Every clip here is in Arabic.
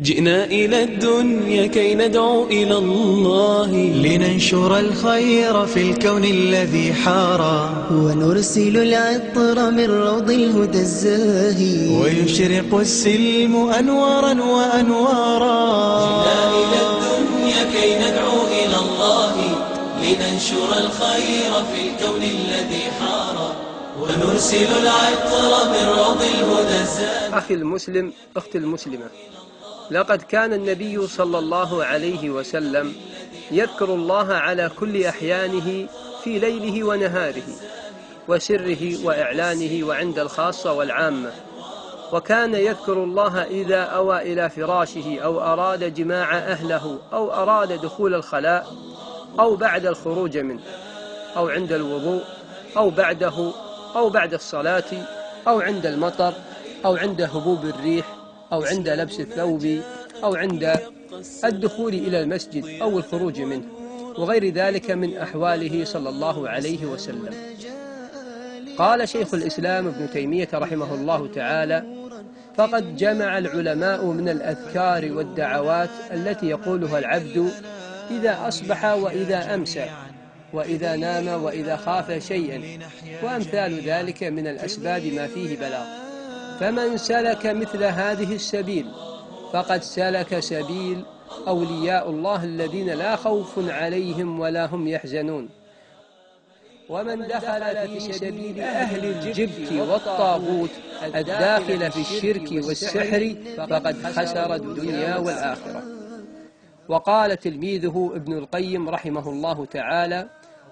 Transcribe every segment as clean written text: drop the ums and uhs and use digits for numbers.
جئنا إلى الدنيا كي ندعو إلى الله، لننشر الخير في الكون الذي حارى، ونرسل العطر من روض الهدى الزاهي، ويشرق السلم أنوارا وأنوارا. جئنا إلى الدنيا كي ندعو إلى الله، لننشر الخير في الكون الذي حارى، ونرسل العطر من روض الهدى الزاهي. أخي المسلم، أختي المسلمة، لقد كان النبي صلى الله عليه وسلم يذكر الله على كل أحيانه في ليله ونهاره، وسره وإعلانه، وعند الخاصة والعامة. وكان يذكر الله إذا أوى إلى فراشه، أو أراد جماع أهله، أو أراد دخول الخلاء، أو بعد الخروج منه، أو عند الوضوء، أو بعده، أو بعد الصلاة، أو عند المطر، أو عند هبوب الريح، أو عند لبس الثوب، أو عند الدخول إلى المسجد أو الخروج منه، وغير ذلك من أحواله صلى الله عليه وسلم. قال شيخ الإسلام ابن تيمية رحمه الله تعالى: فقد جمع العلماء من الأذكار والدعوات التي يقولها العبد إذا أصبح وإذا أمسى، وإذا نام، وإذا خاف شيئا، وأمثال ذلك من الأسباب ما فيه بلاغ. فمن سلك مثل هذه السبيل فقد سلك سبيل أولياء الله الذين لا خوف عليهم ولا هم يحزنون. ومن دخل في سبيل أهل الجبت والطاغوت الداخل في الشرك والسحر فقد خسر الدنيا والآخرة. وقال تلميذه ابن القيم رحمه الله تعالى: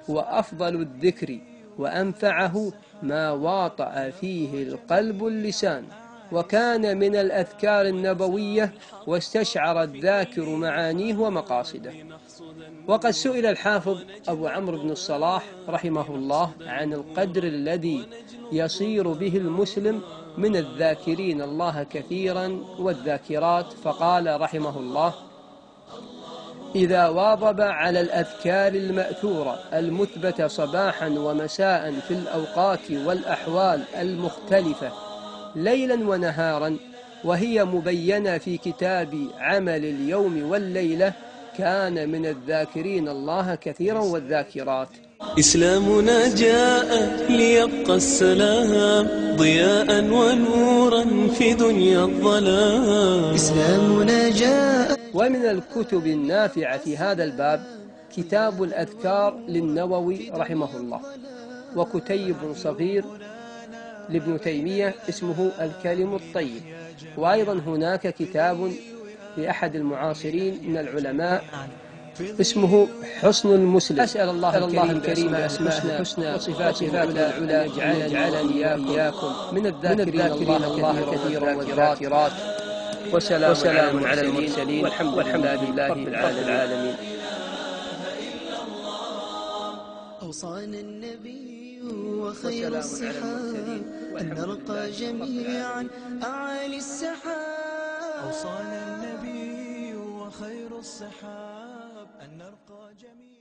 وأفضل الذكر وأنفعه ما واطأ فيه القلب اللسان، وكان من الأذكار النبوية، واستشعر الذاكر معانيه ومقاصده. وقد سئل الحافظ أبو عمرو بن الصلاح رحمه الله عن القدر الذي يصير به المسلم من الذاكرين الله كثيرا والذاكرات، فقال رحمه الله: إذا واظب على الأذكار المأثورة المثبتة صباحا ومساء في الأوقات والأحوال المختلفة ليلا ونهارا، وهي مبينة في كتاب عمل اليوم والليلة، كان من الذاكرين الله كثيرا والذاكرات. إسلامنا جاء ليبقى السلام ضياء ونورا في دنيا الظلام. إسلامنا جاء. ومن الكتب النافعة في هذا الباب كتاب الأذكار للنووي رحمه الله، وكتيب صغير لابن تيمية اسمه الكلم الطيب. وأيضا هناك كتاب لأحد المعاصرين من العلماء اسمه حصن المسلم. أسأل الله الكريم أسماء الحسنى وصفاته العلى أن يجعلني وإياكم من الذاكرين الله كثيرا والذاكرات. وسلام على المرسلين، والحمد لله رب العالمين. أوصانا النبي وخير الصحاب أن نرقى جميعا أعالي السحاب. أوصانا النبي وخير الصحاب أن نرقى جميعا